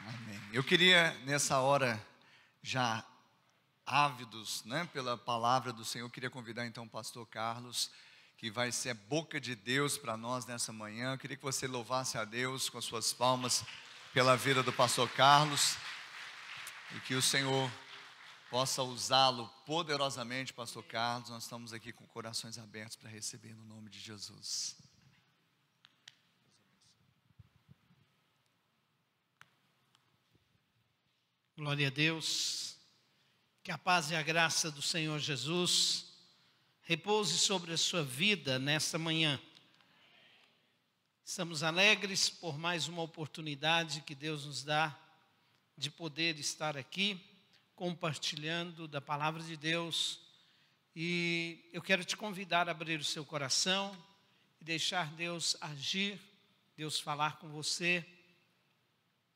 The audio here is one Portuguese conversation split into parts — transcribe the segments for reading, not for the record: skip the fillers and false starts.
Amém. Eu queria, nessa hora, já ávidos, pela palavra do Senhor, eu queria convidar então o pastor Carlos, que vai ser a boca de Deus para nós nessa manhã. Eu queria que você louvasse a Deus com as suas palmas pela vida do pastor Carlos e que o Senhor possa usá-lo poderosamente, pastor Carlos. Nós estamos aqui com corações abertos para receber no nome de Jesus. Glória a Deus, que a paz e a graça do Senhor Jesus repouse sobre a sua vida nesta manhã. Estamos alegres por mais uma oportunidade que Deus nos dá de poder estar aqui, compartilhando da palavra de Deus. E eu quero te convidar a abrir o seu coração e deixar Deus agir, Deus falar com você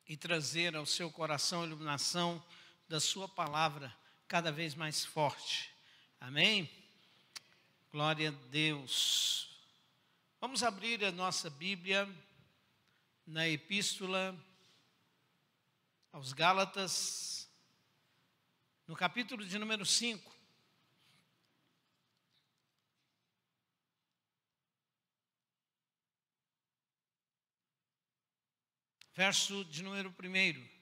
e trazer ao seu coração a iluminação da sua palavra cada vez mais forte. Amém? Glória a Deus. Vamos abrir a nossa Bíblia na Epístola aos Gálatas, no capítulo de número 5. Verso de número 1.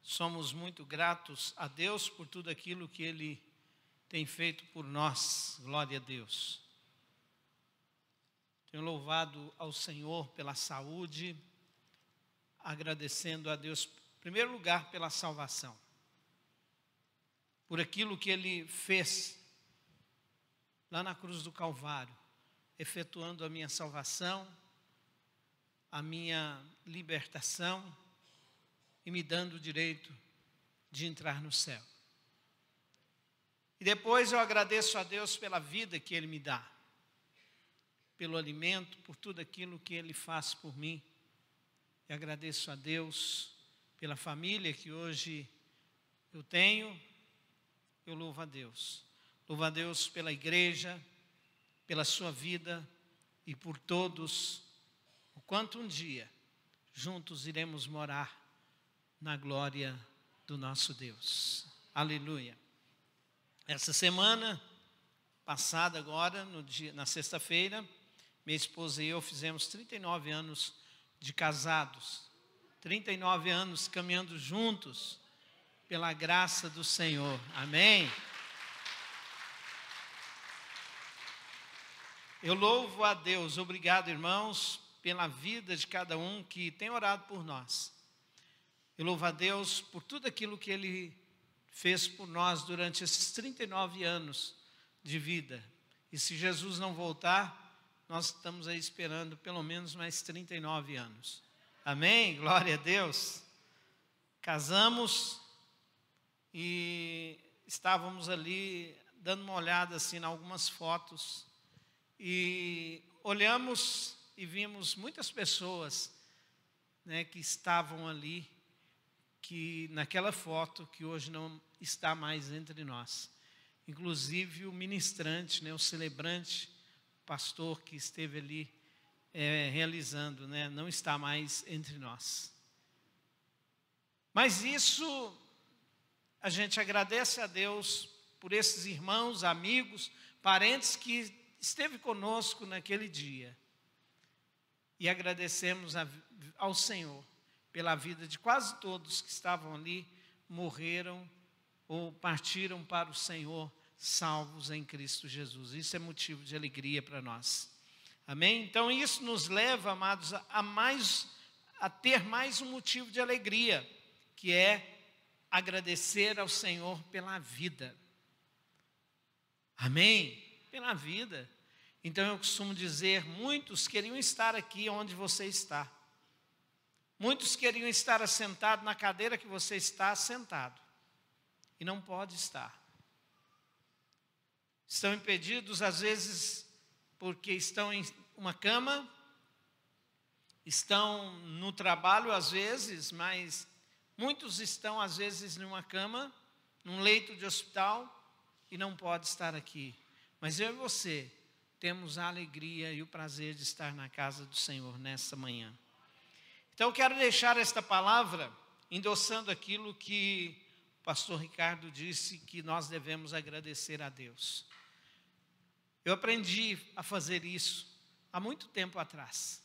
Somos muito gratos a Deus por tudo aquilo que Ele tem feito por nós. Glória a Deus. Tenho louvado ao Senhor pela saúde, agradecendo a Deus, em primeiro lugar, pela salvação. Por aquilo que Ele fez lá na cruz do Calvário, efetuando a minha salvação, a minha libertação e me dando o direito de entrar no céu. E depois eu agradeço a Deus pela vida que Ele me dá, pelo alimento, por tudo aquilo que Ele faz por mim. E agradeço a Deus pela família que hoje eu tenho. Eu louvo a Deus. Louvo a Deus pela igreja, pela sua vida e por todos, o quanto um dia juntos iremos morar na glória do nosso Deus. Aleluia. Essa semana passada agora, na sexta-feira, minha esposa e eu fizemos 39 anos de casados. 39 anos caminhando juntos pela graça do Senhor. Amém? Eu louvo a Deus, obrigado irmãos, pela vida de cada um que tem orado por nós. Eu louvo a Deus por tudo aquilo que Ele fez por nós durante esses 39 anos de vida. E se Jesus não voltar, nós estamos aí esperando pelo menos mais 39 anos. Amém? Glória a Deus. Casamos e estávamos ali dando uma olhada assim em algumas fotos. E olhamos e vimos muitas pessoas, que estavam ali, que naquela foto que hoje não está mais entre nós. Inclusive o ministrante, o celebrante, o pastor que esteve ali realizando, não está mais entre nós. Mas isso, a gente agradece a Deus por esses irmãos, amigos, parentes que esteve conosco naquele dia. E agradecemos ao Senhor pela vida de quase todos que estavam ali, morreram ou partiram para o Senhor, salvos em Cristo Jesus. Isso é motivo de alegria para nós. Amém? Então isso nos leva, amados, a ter mais um motivo de alegria, que é agradecer ao Senhor pela vida. Amém? Pela vida. Então eu costumo dizer, muitos queriam estar aqui onde você está. Muitos queriam estar assentados na cadeira que você está sentado. E não pode estar. Estão impedidos, às vezes, porque estão em uma cama, estão no trabalho, às vezes, mas muitos estão, às vezes, numa cama, num leito de hospital, e não pode estar aqui. Mas eu e você temos a alegria e o prazer de estar na casa do Senhor nesta manhã. Então eu quero deixar esta palavra endossando aquilo que o pastor Ricardo disse, que nós devemos agradecer a Deus. Eu aprendi a fazer isso há muito tempo atrás.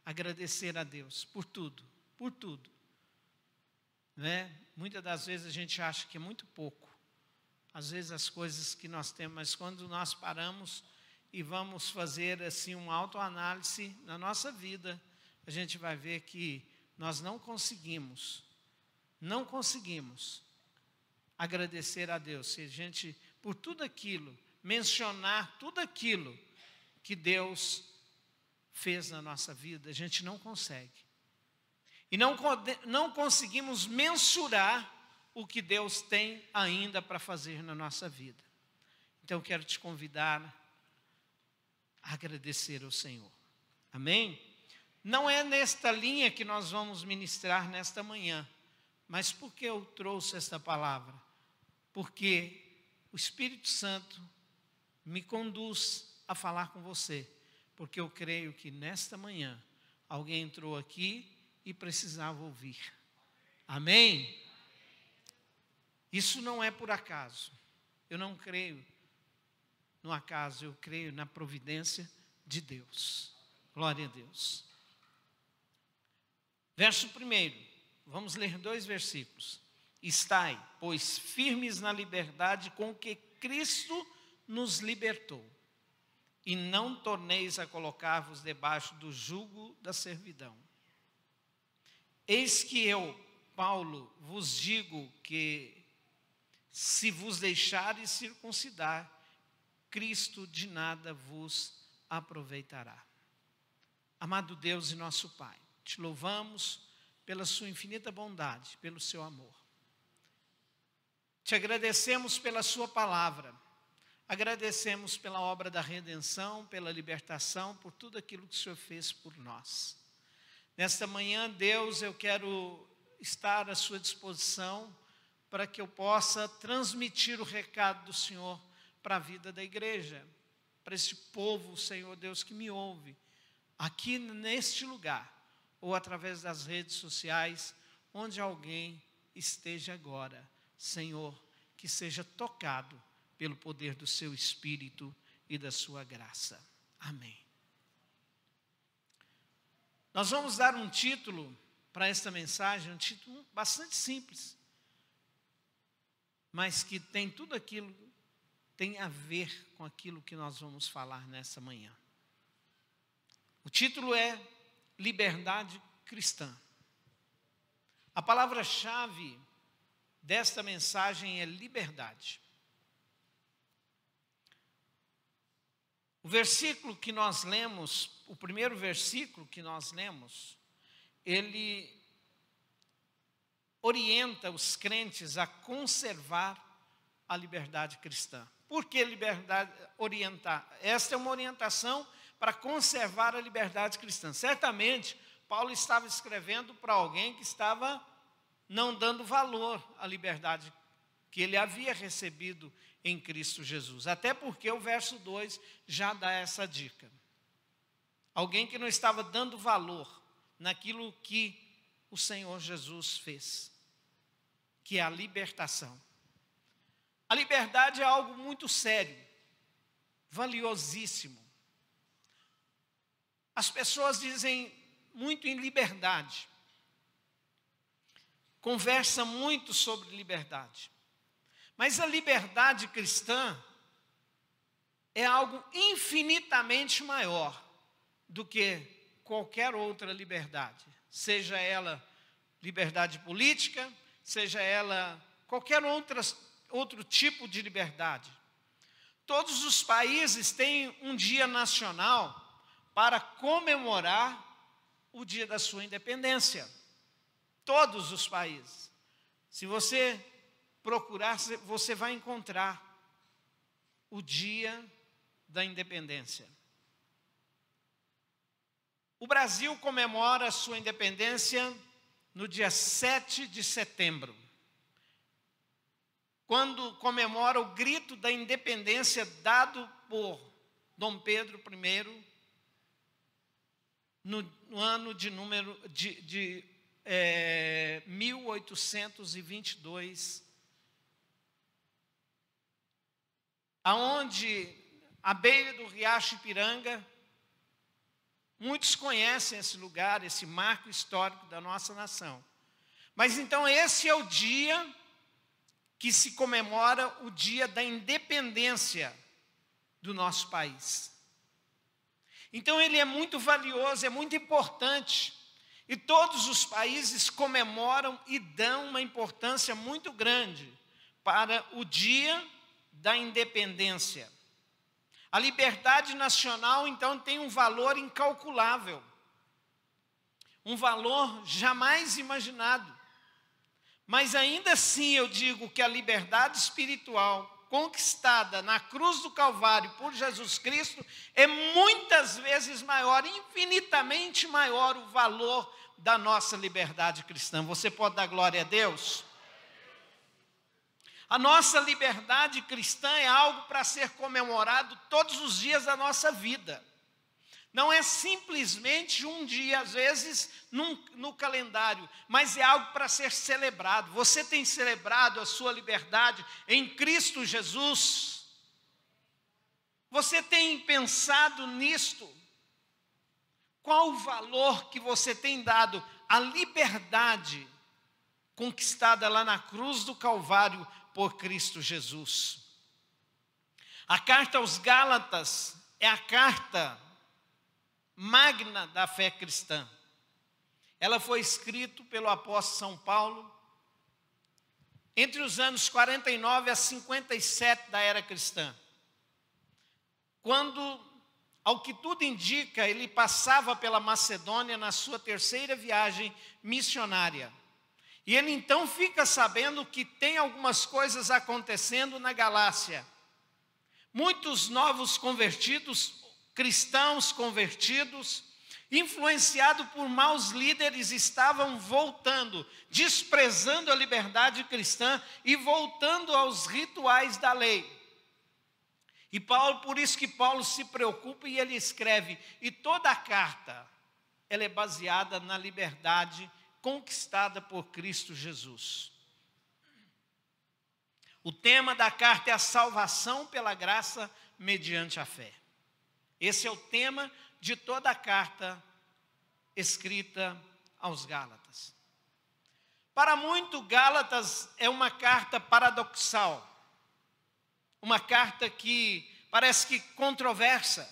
Agradecer a Deus por tudo, por tudo. Não é? Muitas das vezes a gente acha que é muito pouco. Às vezes as coisas que nós temos, mas quando nós paramos e vamos fazer assim uma autoanálise na nossa vida, a gente vai ver que nós não conseguimos agradecer a Deus. Se a gente, por tudo aquilo, mencionar tudo aquilo que Deus fez na nossa vida, a gente não consegue. E não conseguimos mensurar o que Deus tem ainda para fazer na nossa vida. Então eu quero te convidar a agradecer ao Senhor. Amém? Não é nesta linha que nós vamos ministrar nesta manhã. Mas por que eu trouxe esta palavra? Porque o Espírito Santo me conduz a falar com você. Porque eu creio que nesta manhã alguém entrou aqui e precisava ouvir. Amém? Isso não é por acaso. Eu não creio no acaso, eu creio na providência de Deus. Glória a Deus. Verso 1, vamos ler 2 versículos. Estai, pois, firmes na liberdade com que Cristo nos libertou, e não torneis a colocar-vos debaixo do jugo da servidão. Eis que eu, Paulo, vos digo que, se vos deixares circuncidar, Cristo de nada vos aproveitará. Amado Deus e nosso Pai, te louvamos pela sua infinita bondade, pelo seu amor. Te agradecemos pela sua palavra, agradecemos pela obra da redenção, pela libertação, por tudo aquilo que o Senhor fez por nós. Nesta manhã, Deus, eu quero estar à sua disposição para que eu possa transmitir o recado do Senhor para a vida da igreja, para esse povo, Senhor Deus, que me ouve, aqui neste lugar, ou através das redes sociais, onde alguém esteja agora, Senhor, que seja tocado pelo poder do seu Espírito e da sua graça. Amém. Nós vamos dar um título para esta mensagem, um título bastante simples, mas que tem tudo aquilo, tem a ver com aquilo que nós vamos falar nessa manhã. O título é Liberdade Cristã. A palavra-chave desta mensagem é liberdade. O versículo que nós lemos, o primeiro versículo que nós lemos, ele orienta os crentes a conservar a liberdade cristã. Por que liberdade orientar? Esta é uma orientação para conservar a liberdade cristã. Certamente, Paulo estava escrevendo para alguém que estava não dando valor à liberdade que ele havia recebido em Cristo Jesus. Até porque o verso 2 já dá essa dica. Alguém que não estava dando valor naquilo que o Senhor Jesus fez, que é a libertação. A liberdade é algo muito sério, valiosíssimo. As pessoas dizem muito em liberdade, conversam muito sobre liberdade. Mas a liberdade cristã é algo infinitamente maior do que qualquer outra liberdade. Seja ela liberdade política, seja ela qualquer outro tipo de liberdade. Todos os países têm um dia nacional para comemorar o dia da sua independência. Todos os países. Se você procurar, você vai encontrar o dia da independência. O Brasil comemora a sua independência no dia 7 de setembro, quando comemora o grito da independência dado por Dom Pedro I, no ano de 1822, aonde, à beira do Riacho Ipiranga, muitos conhecem esse lugar, esse marco histórico da nossa nação. Mas então esse é o dia que se comemora o dia da independência do nosso país. Então ele é muito valioso, é muito importante, e todos os países comemoram e dão uma importância muito grande para o dia da independência. A liberdade nacional, então, tem um valor incalculável, um valor jamais imaginado. Mas ainda assim eu digo que a liberdade espiritual conquistada na cruz do Calvário por Jesus Cristo é muitas vezes maior, infinitamente maior o valor da nossa liberdade cristã. Você pode dar glória a Deus? A nossa liberdade cristã é algo para ser comemorado todos os dias da nossa vida. Não é simplesmente um dia, às vezes, no calendário, mas é algo para ser celebrado. Você tem celebrado a sua liberdade em Cristo Jesus? Você tem pensado nisto? Qual o valor que você tem dado à liberdade conquistada lá na cruz do Calvário por Cristo Jesus? A carta aos Gálatas é a carta magna da fé cristã. Ela foi escrita pelo apóstolo São Paulo entre os anos 49 a 57 da era cristã, quando, ao que tudo indica, ele passava pela Macedônia na sua terceira viagem missionária. E ele então fica sabendo que tem algumas coisas acontecendo na Galácia. Muitos novos convertidos, cristãos convertidos, influenciados por maus líderes, estavam voltando, desprezando a liberdade cristã e voltando aos rituais da lei. E Paulo, por isso que Paulo se preocupa e ele escreve, e toda a carta, ela é baseada na liberdade conquistada por Cristo Jesus. O tema da carta é a salvação pela graça mediante a fé. Esse é o tema de toda a carta escrita aos Gálatas. Para muito, Gálatas é uma carta paradoxal, uma carta que parece que controversa,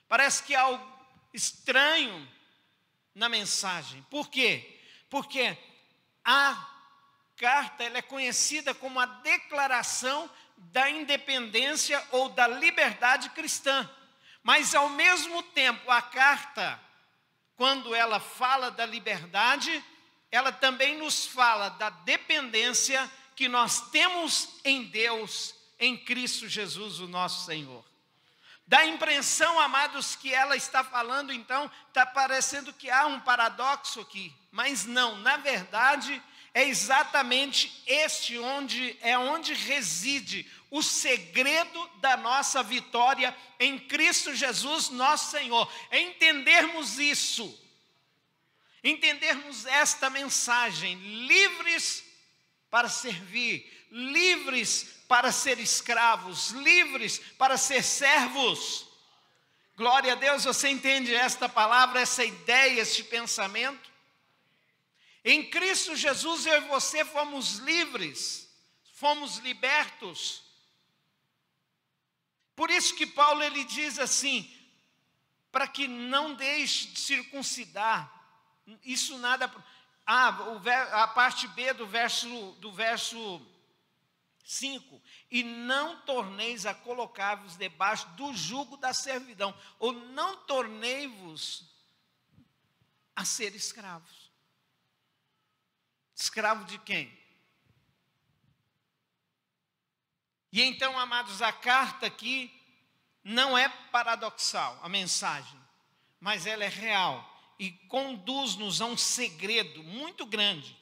parece que há algo estranho na mensagem. Por quê? Porque a carta ela é conhecida como a declaração da independência ou da liberdade cristã. Mas, ao mesmo tempo, a carta, quando ela fala da liberdade, ela também nos fala da dependência que nós temos em Deus, em Cristo Jesus, o nosso Senhor. Dá a impressão, amados, que ela está falando, então, está parecendo que há um paradoxo aqui. Mas não, na verdade, é exatamente onde reside o segredo da nossa vitória em Cristo Jesus, nosso Senhor. É entendermos isso, entendermos esta mensagem, livres para servir, livres para ser escravos, livres para ser servos. Glória a Deus, você entende esta palavra, essa ideia, este pensamento? Em Cristo Jesus, eu e você fomos livres, fomos libertos. Por isso que Paulo ele diz assim, para que não deixe de circuncidar, isso nada... a parte B do verso 5, e não torneis a colocar-vos debaixo do jugo da servidão, ou não tornei-vos a ser escravos. Escravo de quem? E então, amados, a carta aqui não é paradoxal, a mensagem, mas ela é real e conduz-nos a um segredo muito grande,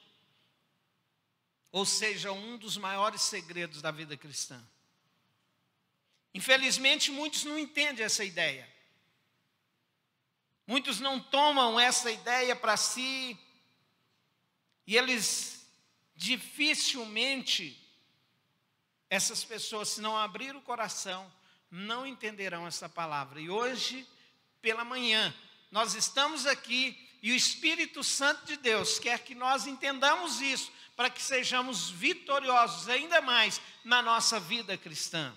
ou seja, um dos maiores segredos da vida cristã. Infelizmente, muitos não entendem essa ideia. Muitos não tomam essa ideia para si, e eles dificilmente, essas pessoas, se não abrir o coração, não entenderão essa palavra. E hoje, pela manhã, nós estamos aqui e o Espírito Santo de Deus quer que nós entendamos isso, para que sejamos vitoriosos ainda mais na nossa vida cristã.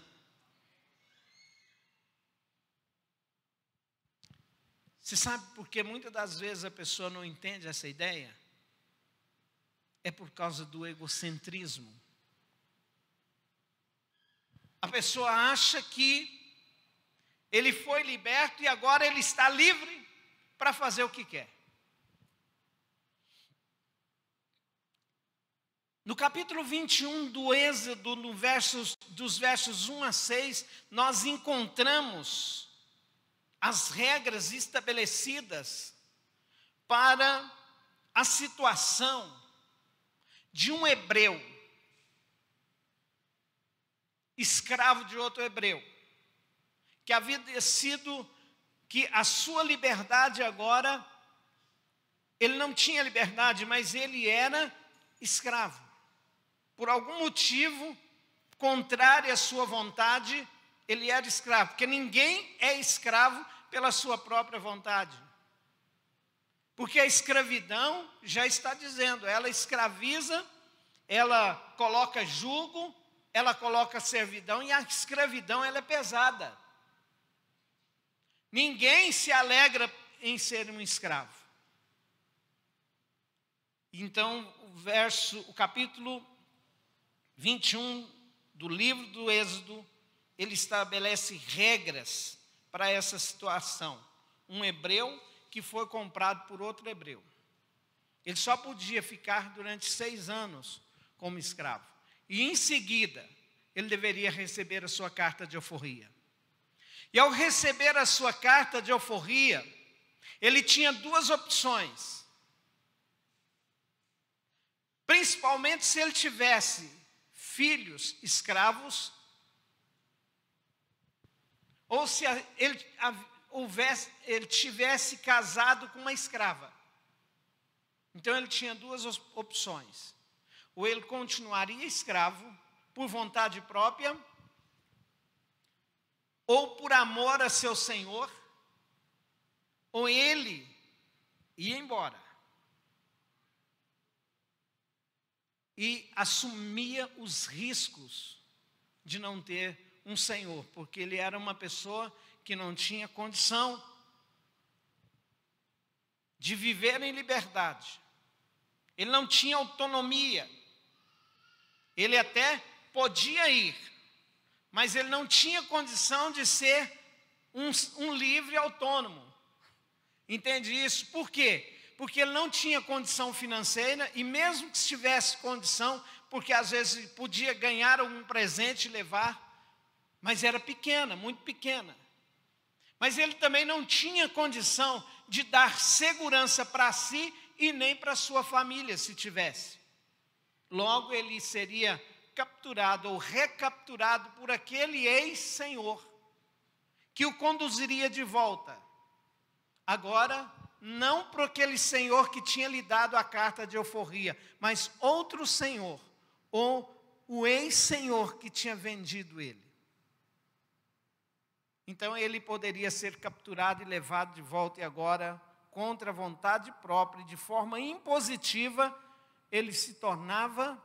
Você sabe por que muitas das vezes a pessoa não entende essa ideia? É por causa do egocentrismo. A pessoa acha que ele foi liberto e agora ele está livre para fazer o que quer. No capítulo 21 do Êxodo, dos versos 1 a 6, nós encontramos as regras estabelecidas para a situação de um hebreu, escravo de outro hebreu, que havia sido, que a sua liberdade agora, ele não tinha liberdade, mas ele era escravo. Por algum motivo contrário à sua vontade, ele era escravo, porque ninguém é escravo pela sua própria vontade. Porque a escravidão, já está dizendo, ela escraviza, ela coloca jugo, ela coloca servidão, e a escravidão ela é pesada. Ninguém se alegra em ser um escravo. Então, o capítulo 21 do livro do Êxodo, ele estabelece regras para essa situação. Um hebreu que foi comprado por outro hebreu. Ele só podia ficar durante 6 anos como escravo. E em seguida, ele deveria receber a sua carta de alforria. E ao receber a sua carta de alforria, ele tinha 2 opções. Principalmente se ele tivesse filhos escravos, ou se ele tivesse casado com uma escrava. Então ele tinha 2 opções. Ou ele continuaria escravo por vontade própria, ou por amor a seu senhor, ou ele ia embora e assumia os riscos de não ter um senhor, porque ele era uma pessoa que não tinha condição de viver em liberdade. Ele não tinha autonomia. Ele até podia ir, mas ele não tinha condição de ser um livre autônomo. Entende isso? Por quê? Porque ele não tinha condição financeira, e mesmo que tivesse condição, porque às vezes podia ganhar algum presente e levar, mas era pequena, muito pequena. Mas ele também não tinha condição de dar segurança para si e nem para sua família, se tivesse. Logo, ele seria capturado ou recapturado por aquele ex-senhor, que o conduziria de volta. Agora, não por aquele senhor que tinha lhe dado a carta de alforria, mas outro senhor, ou o ex-senhor que tinha vendido ele. Então ele poderia ser capturado e levado de volta, e agora, contra a vontade própria, de forma impositiva, ele se tornava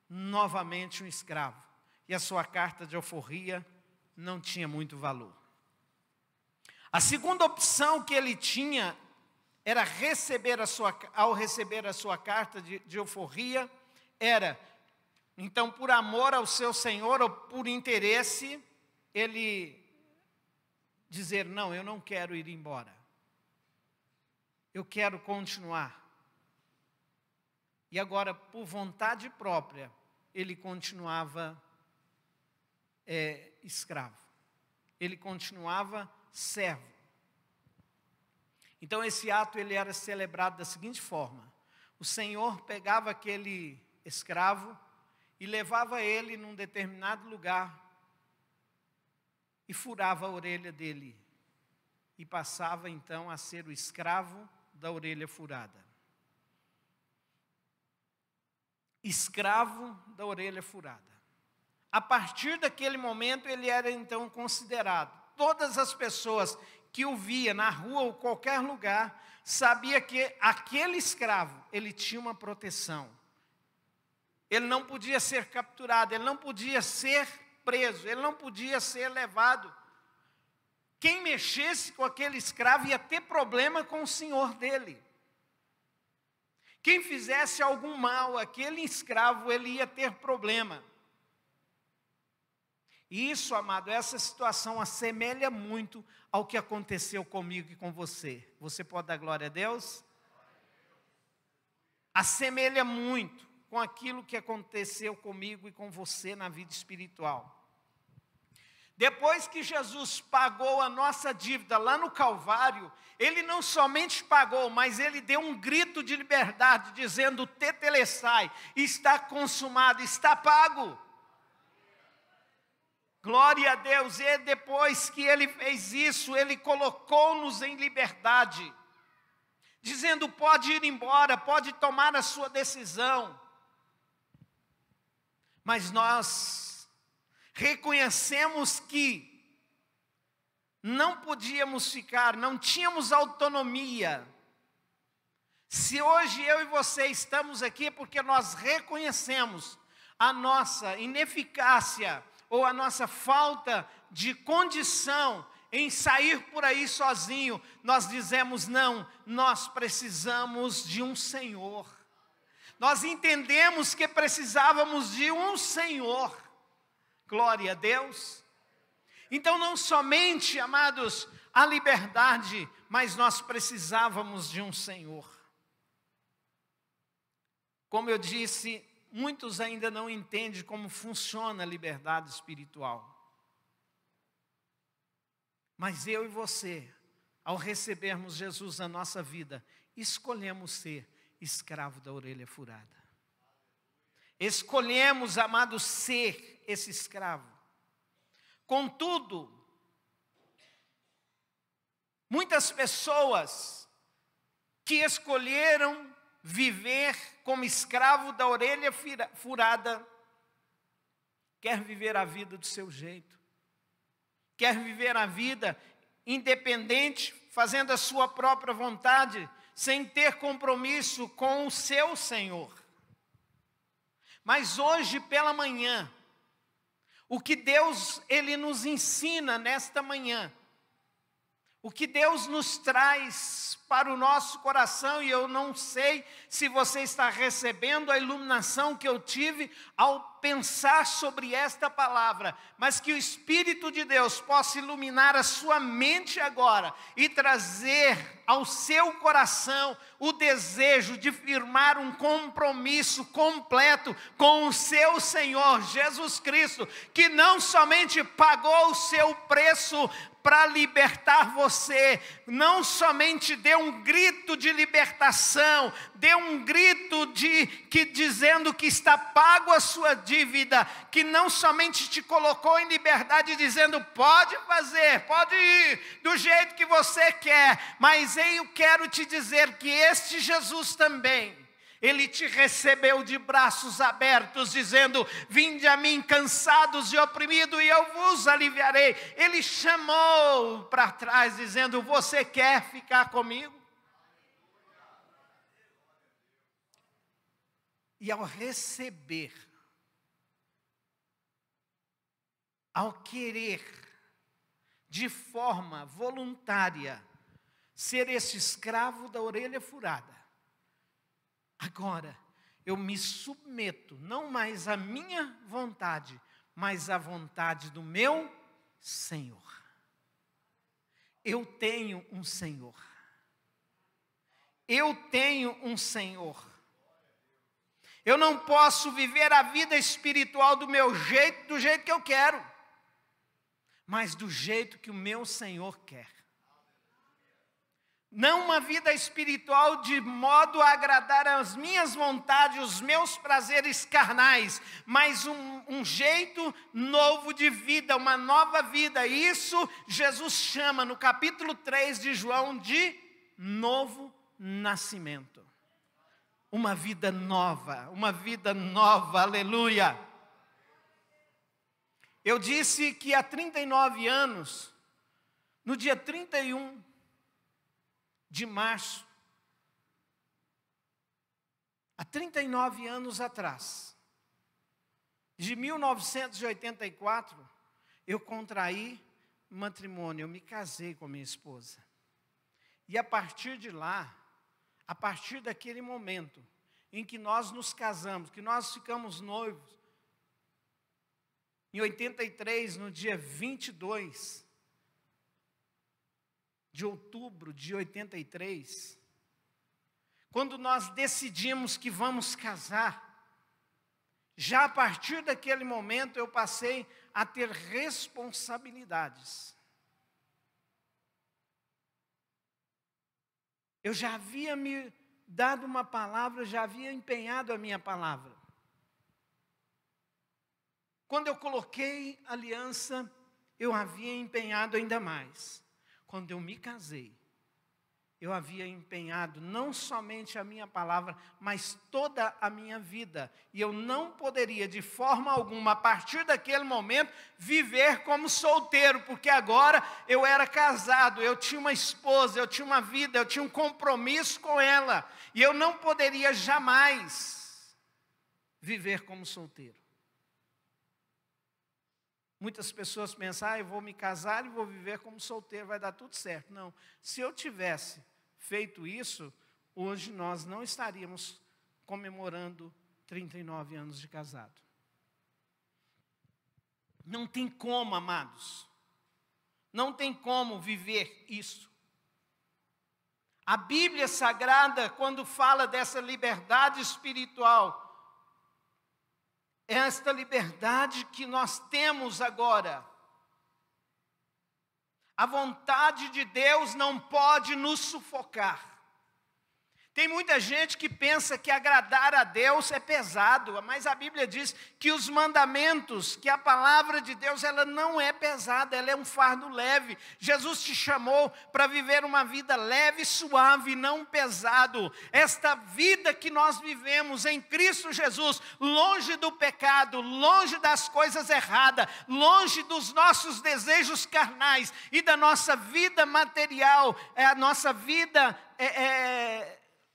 novamente um escravo. E a sua carta de alforria não tinha muito valor. A segunda opção que ele tinha era ao receber a sua carta de alforria, era, então, por amor ao seu senhor ou por interesse, ele dizer: não, eu não quero ir embora, eu quero continuar. E agora, por vontade própria, ele continuava escravo, ele continuava servo. Então esse ato ele era celebrado da seguinte forma: o Senhor pegava aquele escravo e levava ele num determinado lugar, e furava a orelha dele. E passava então a ser o escravo da orelha furada. Escravo da orelha furada. A partir daquele momento ele era então considerado. Todas as pessoas que o via na rua ou qualquer lugar, sabia que aquele escravo, ele tinha uma proteção. Ele não podia ser capturado, ele não podia ser preso, ele não podia ser levado. Quem mexesse com aquele escravo ia ter problema com o senhor dele. Quem fizesse algum mal àquele escravo, ele ia ter problema. E isso, amado, essa situação assemelha muito ao que aconteceu comigo e com você. Você pode dar glória a Deus? Assemelha muito com aquilo que aconteceu comigo e com você na vida espiritual. Depois que Jesus pagou a nossa dívida lá no Calvário, Ele não somente pagou, mas Ele deu um grito de liberdade, dizendo: tetelestai, está consumado, está pago. Glória a Deus. E depois que Ele fez isso, Ele colocou-nos em liberdade, dizendo: pode ir embora, pode tomar a sua decisão. Mas nós reconhecemos que não podíamos ficar, não tínhamos autonomia. Se hoje eu e você estamos aqui é porque nós reconhecemos a nossa ineficácia ou a nossa falta de condição em sair por aí sozinho. Nós dizemos: não, nós precisamos de um Senhor. Nós entendemos que precisávamos de um Senhor. Glória a Deus. Então não somente, amados, a liberdade, mas nós precisávamos de um Senhor. Como eu disse, muitos ainda não entendem como funciona a liberdade espiritual. Mas eu e você, ao recebermos Jesus na nossa vida, escolhemos ser escravo da orelha furada. Escolhemos, amados, ser esse escravo. Contudo, muitas pessoas que escolheram viver como escravo da orelha furada, quer viver a vida do seu jeito, quer viver a vida independente, fazendo a sua própria vontade, sem ter compromisso com o seu Senhor. Mas hoje pela manhã, o que Deus Ele nos ensina nesta manhã, o que Deus nos traz para o nosso coração, e eu não sei se você está recebendo a iluminação que eu tive ao pensar sobre esta palavra, mas que o Espírito de Deus possa iluminar a sua mente agora e trazer ao seu coração o desejo de firmar um compromisso completo com o seu Senhor Jesus Cristo, que não somente pagou o seu preço para libertar você, não somente deu um grito de libertação, deu um grito dizendo que está pago a sua dívida, que não somente te colocou em liberdade dizendo: pode fazer, pode ir do jeito que você quer, mas eu quero te dizer que este Jesus também, Ele te recebeu de braços abertos, dizendo: vinde a mim cansados e oprimidos, e eu vos aliviarei. Ele chamou para trás, dizendo: você quer ficar comigo? E ao receber, ao querer, de forma voluntária, ser esse escravo da orelha furada, agora eu me submeto, não mais à minha vontade, mas à vontade do meu Senhor. Eu tenho um Senhor. Eu tenho um Senhor. Eu não posso viver a vida espiritual do meu jeito, do jeito que eu quero, mas do jeito que o meu Senhor quer. Não uma vida espiritual de modo a agradar as minhas vontades, os meus prazeres carnais, mas um jeito novo de vida, uma nova vida. Isso Jesus chama no capítulo 3 de João de novo nascimento. Uma vida nova, aleluia. Eu disse que há 39 anos, no dia 31 de março, há 39 anos atrás, de 1984, eu contraí matrimônio, eu me casei com a minha esposa. E a partir de lá, a partir daquele momento em que nós nos casamos, que nós ficamos noivos, em 83, no dia 22 de outubro de 83, quando nós decidimos que vamos casar, já a partir daquele momento eu passei a ter responsabilidades. Eu já havia me dado uma palavra, já havia empenhado a minha palavra. Quando eu coloquei aliança, eu havia empenhado ainda mais. Quando eu me casei, eu havia empenhado não somente a minha palavra, mas toda a minha vida. E eu não poderia, de forma alguma, a partir daquele momento, viver como solteiro, porque agora eu era casado, eu tinha uma esposa, eu tinha uma vida, eu tinha um compromisso com ela. E eu não poderia jamais viver como solteiro. Muitas pessoas pensam, eu vou me casar e vou viver como solteiro, vai dar tudo certo. Não, se eu tivesse feito isso, hoje nós não estaríamos comemorando 39 anos de casado. Não tem como, amados, não tem como viver isso. A Bíblia Sagrada, quando fala dessa liberdade espiritual, esta liberdade que nós temos agora. A vontade de Deus não pode nos sufocar. Tem muita gente que pensa que agradar a Deus é pesado, mas a Bíblia diz que os mandamentos, que a palavra de Deus, ela não é pesada, ela é um fardo leve. Jesus te chamou para viver uma vida leve, suave, não pesado. Esta vida que nós vivemos em Cristo Jesus, longe do pecado, longe das coisas erradas, longe dos nossos desejos carnais e da nossa vida material, a nossa vida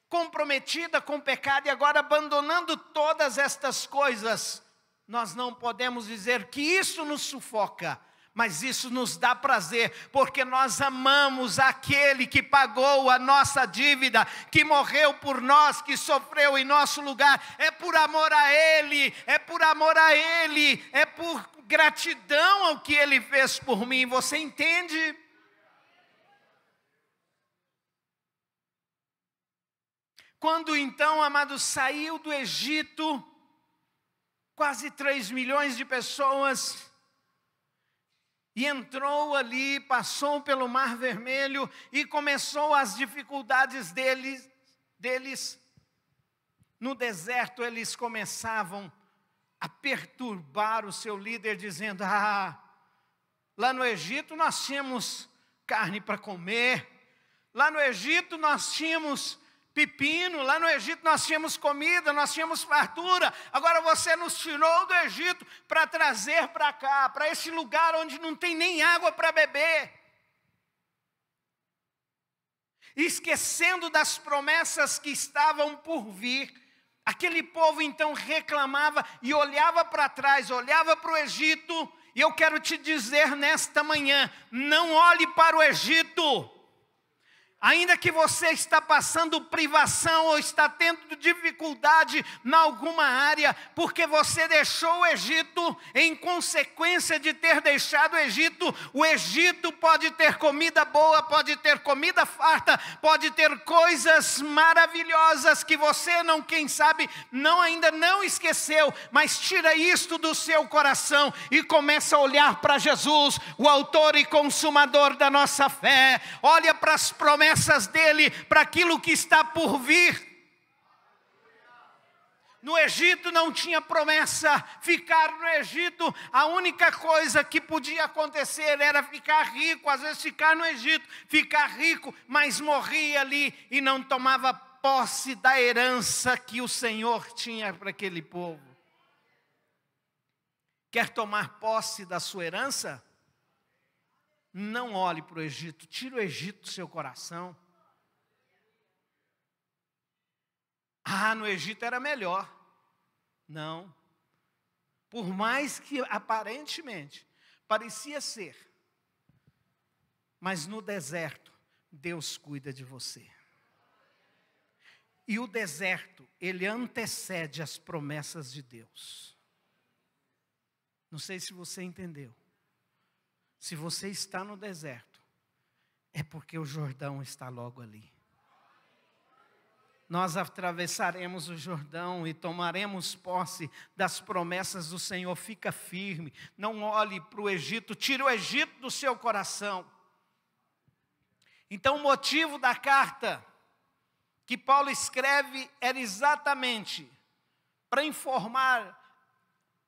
comprometida com o pecado, e agora abandonando todas estas coisas, nós não podemos dizer que isso nos sufoca, mas isso nos dá prazer, porque nós amamos aquele que pagou a nossa dívida, que morreu por nós, que sofreu em nosso lugar. É por amor a Ele, é por amor a Ele, é por gratidão ao que Ele fez por mim. Você entende? Quando então, amados, saiu do Egito, quase 3 milhões de pessoas, e entrou ali, passou pelo Mar Vermelho, e começou as dificuldades deles. No deserto eles começavam a perturbar o seu líder, dizendo, lá no Egito nós tínhamos carne para comer, lá no Egito nós tínhamos pepino, lá no Egito nós tínhamos comida, nós tínhamos fartura. Agora você nos tirou do Egito para trazer para cá, para esse lugar onde não tem nem água para beber. Esquecendo das promessas que estavam por vir, aquele povo então reclamava e olhava para trás, olhava para o Egito. E eu quero te dizer nesta manhã, não olhe para o Egito. Ainda que você está passando privação ou está tendo dificuldade em alguma área, porque você deixou o Egito, em consequência de ter deixado o Egito pode ter comida boa, pode ter comida farta, pode ter coisas maravilhosas que você quem sabe, ainda não esqueceu, mas tira isto do seu coração e começa a olhar para Jesus, o autor e consumador da nossa fé. Olha para as promessas promessas dele para aquilo que está por vir. No Egito não tinha promessa. Ficar no Egito, a única coisa que podia acontecer era ficar rico. Às vezes ficar no Egito, ficar rico, mas morria ali e não tomava posse da herança que o Senhor tinha para aquele povo. Quer tomar posse da sua herança? Não olhe para o Egito. Tira o Egito do seu coração. No Egito era melhor. Não. Por mais que aparentemente parecia ser, mas no deserto Deus cuida de você. E o deserto, ele antecede as promessas de Deus. Não sei se você entendeu. Se você está no deserto, é porque o Jordão está logo ali. Nós atravessaremos o Jordão e tomaremos posse das promessas do Senhor. Fica firme, não olhe para o Egito, tire o Egito do seu coração. Então o motivo da carta que Paulo escreve era exatamente para informar,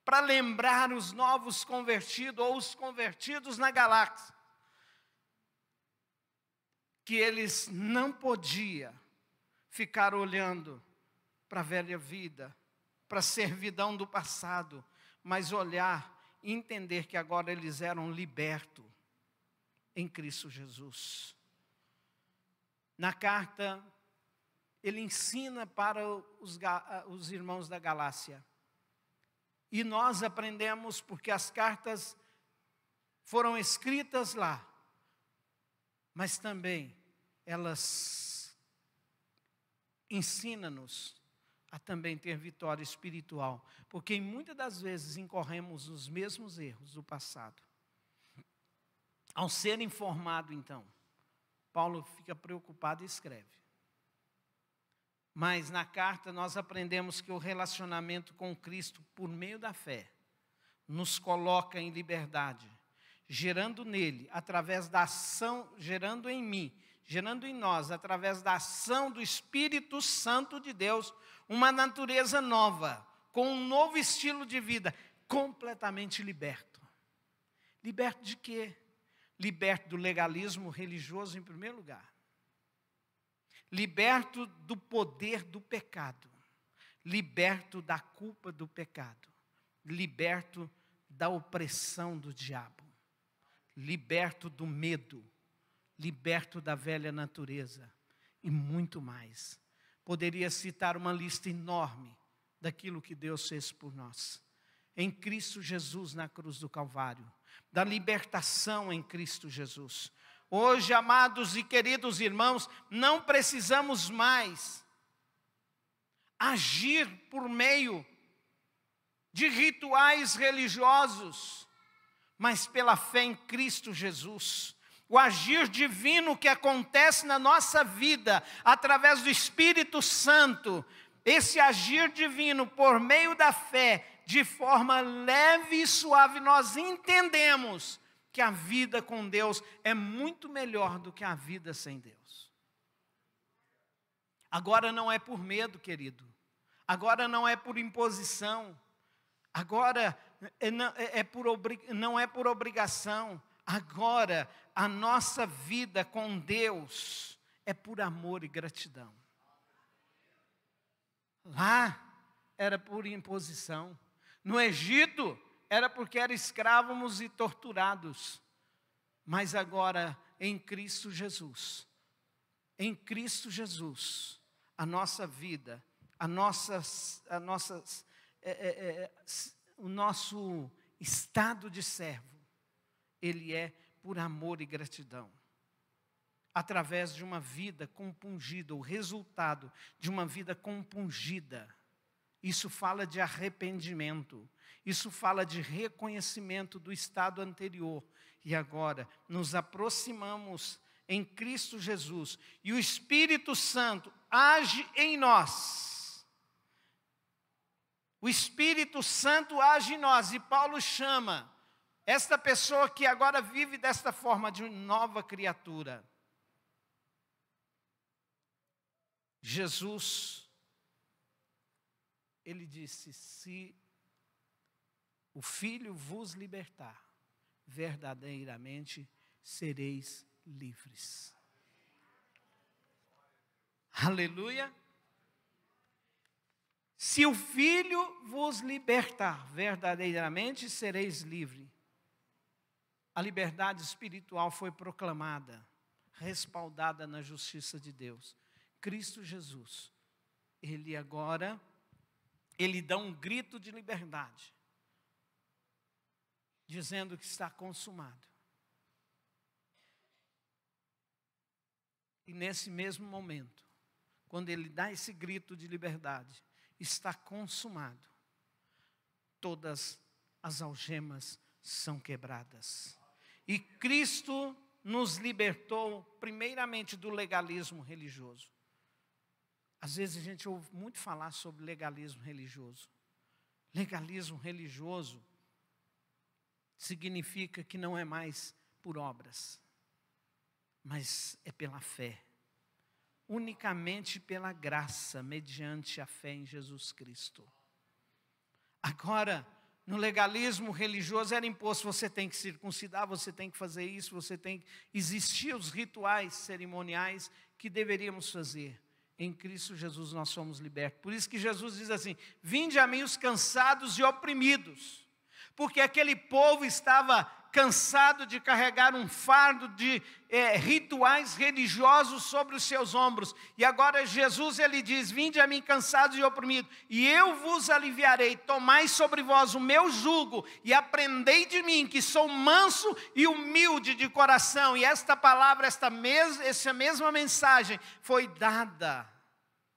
para lembrar os novos convertidos ou os convertidos na Galácia, que eles não podiam ficar olhando para a velha vida, para a servidão do passado, mas olhar e entender que agora eles eram libertos em Cristo Jesus. Na carta, ele ensina para os irmãos da Galácia. E nós aprendemos porque as cartas foram escritas lá, mas também elas ensina-nos a também ter vitória espiritual, porque muitas das vezes incorremos nos mesmos erros do passado. Ao ser informado, então, Paulo fica preocupado e escreve. Mas na carta nós aprendemos que o relacionamento com Cristo por meio da fé nos coloca em liberdade, gerando nele, através da ação, gerando em mim, gerando em nós, através da ação do Espírito Santo de Deus, uma natureza nova, com um novo estilo de vida, completamente liberto. Liberto de quê? Liberto do legalismo religioso em primeiro lugar. Liberto do poder do pecado. Liberto da culpa do pecado. Liberto da opressão do diabo. Liberto do medo. Liberto da velha natureza e muito mais. Poderia citar uma lista enorme daquilo que Deus fez por nós. Em Cristo Jesus na cruz do Calvário, da libertação em Cristo Jesus. Hoje, amados e queridos irmãos, não precisamos mais agir por meio de rituais religiosos, mas pela fé em Cristo Jesus. O agir divino que acontece na nossa vida, através do Espírito Santo, esse agir divino por meio da fé, de forma leve e suave, nós entendemos que a vida com Deus é muito melhor do que a vida sem Deus. Agora não é por medo, querido. Agora não é por imposição. Agora não é por obrigação. Agora, a nossa vida com Deus é por amor e gratidão. Lá era por imposição. No Egito era porque eram escravos e torturados. Mas agora, em Cristo Jesus, a nossa vida, o nosso estado de servo, ele é por amor e gratidão. Através de uma vida compungida, o resultado de uma vida compungida. Isso fala de arrependimento. Isso fala de reconhecimento do estado anterior. E agora nos aproximamos em Cristo Jesus. E o Espírito Santo age em nós. O Espírito Santo age em nós. E Paulo chama esta pessoa que agora vive desta forma de nova criatura. Jesus, ele disse: se o Filho vos libertar, verdadeiramente sereis livres. Aleluia. Se o Filho vos libertar, verdadeiramente sereis livres. A liberdade espiritual foi proclamada, respaldada na justiça de Deus. Cristo Jesus, Ele agora, Ele dá um grito de liberdade, dizendo que está consumado. E nesse mesmo momento, quando Ele dá esse grito de liberdade, está consumado, todas as algemas são quebradas. E Cristo nos libertou primeiramente do legalismo religioso. Às vezes a gente ouve muito falar sobre legalismo religioso. Legalismo religioso significa que não é mais por obras, mas é pela fé. Unicamente pela graça, mediante a fé em Jesus Cristo. Agora, no legalismo religioso era imposto: você tem que circuncidar, você tem que fazer isso, você tem que... Existiam os rituais cerimoniais que deveríamos fazer. Em Cristo Jesus nós somos libertos. Por isso que Jesus diz assim: vinde a mim os cansados e oprimidos. Porque aquele povo estava cansado de carregar um fardo de rituais religiosos sobre os seus ombros. E agora Jesus, ele diz: vinde a mim cansados e oprimidos, e eu vos aliviarei. Tomai sobre vós o meu jugo e aprendei de mim, que sou manso e humilde de coração. E esta palavra, essa mesma mensagem foi dada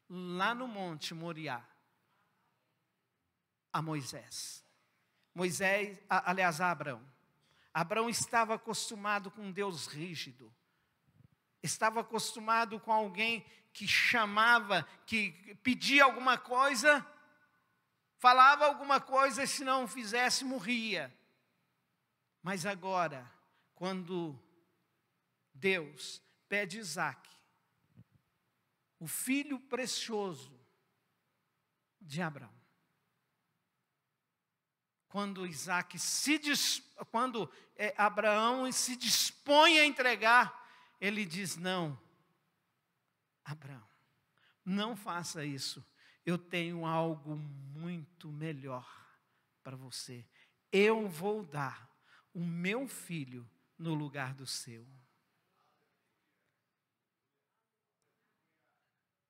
lá no Monte Moriá a Moisés. A Abraão. Abraão estava acostumado com um Deus rígido. Estava acostumado com alguém que chamava, que pedia alguma coisa, falava alguma coisa e se não fizesse, morria. Mas agora, quando Deus pede Isaque, o filho precioso de Abraão, quando Abraão se dispõe a entregar, ele diz: não, Abraão, não faça isso. Eu tenho algo muito melhor para você. Eu vou dar o meu filho no lugar do seu.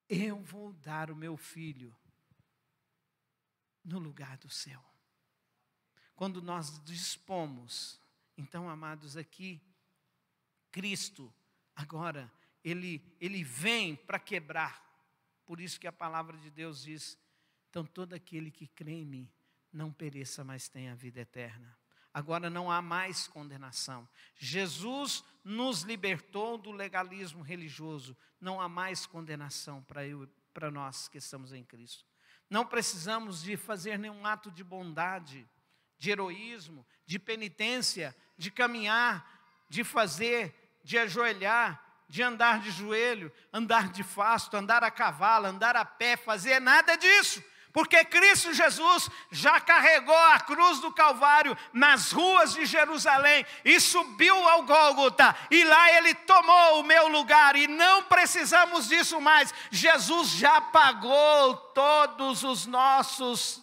Eu vou dar o meu filho no lugar do seu. Quando nós dispomos, então, amados, aqui, Cristo, agora, Ele vem para quebrar. Por isso que a palavra de Deus diz: então todo aquele que crê em mim, não pereça, mas tenha a vida eterna. Agora não há mais condenação. Jesus nos libertou do legalismo religioso. Não há mais condenação para nós que estamos em Cristo. Não precisamos de fazer nenhum ato de bondade, de heroísmo, de penitência, de caminhar, de fazer, de ajoelhar, de andar de joelho, andar de fasto, andar a cavalo, andar a pé, fazer nada disso. Porque Cristo Jesus já carregou a cruz do Calvário nas ruas de Jerusalém e subiu ao Gólgota, e lá Ele tomou o meu lugar, e não precisamos disso mais. Jesus já pagou todos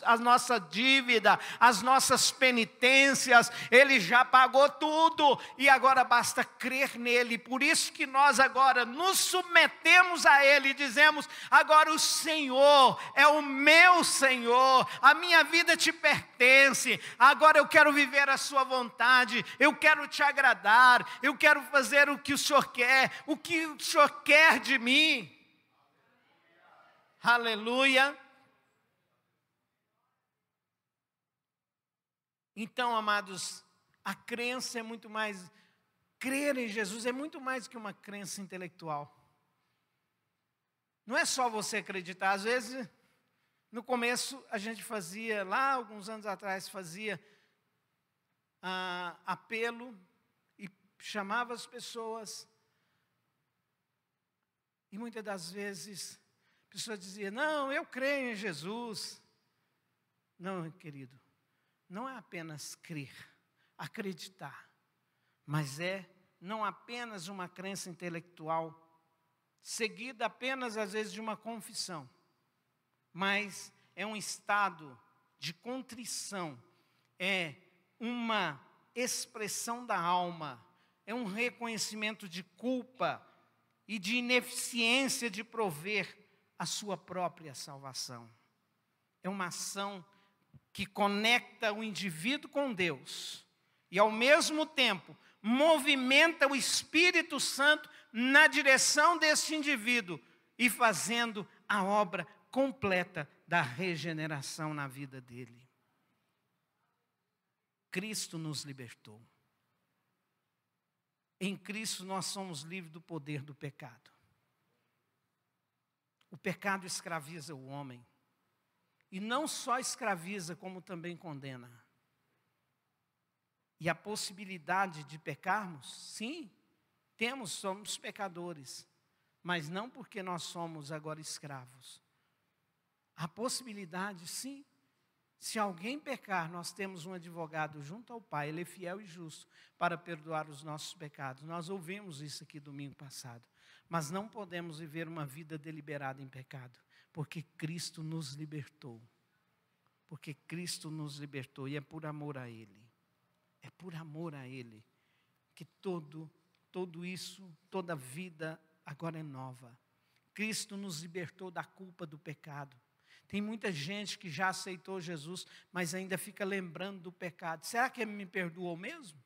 a nossa dívida, as nossas penitências, Ele já pagou tudo, e agora basta crer nele. Por isso que nós agora nos submetemos a Ele e dizemos: agora o Senhor é o meu Senhor, a minha vida te pertence, agora eu quero viver a sua vontade, eu quero te agradar, eu quero fazer o que o Senhor quer, o que o Senhor quer de mim. Aleluia. Então, amados, a crença é muito mais, crer em Jesus é muito mais que uma crença intelectual. Não é só você acreditar. Às vezes, no começo, a gente fazia, lá alguns anos atrás, fazia apelo e chamava as pessoas. E muitas das vezes, a pessoa dizia, não, eu creio em Jesus. Não, querido, não é apenas crer, acreditar, mas é não apenas uma crença intelectual, seguida apenas às vezes de uma confissão, mas é um estado de contrição, é uma expressão da alma, é um reconhecimento de culpa e de ineficiência de prover a sua própria salvação. É uma ação que conecta o indivíduo com Deus e, ao mesmo tempo, movimenta o Espírito Santo na direção desse indivíduo e fazendo a obra completa da regeneração na vida dele. Cristo nos libertou. Em Cristo nós somos livres do poder do pecado. O pecado escraviza o homem. E não só escraviza, como também condena. E a possibilidade de pecarmos, sim, somos pecadores. Mas não porque nós somos agora escravos. A possibilidade, sim. Se alguém pecar, nós temos um advogado junto ao Pai, ele é fiel e justo para perdoar os nossos pecados. Nós ouvimos isso aqui domingo passado. Mas não podemos viver uma vida deliberada em pecado, porque Cristo nos libertou. Porque Cristo nos libertou e é por amor a Ele. É por amor a Ele que tudo isso, toda vida agora é nova. Cristo nos libertou da culpa do pecado. Tem muita gente que já aceitou Jesus, mas ainda fica lembrando do pecado. Será que Ele me perdoou mesmo?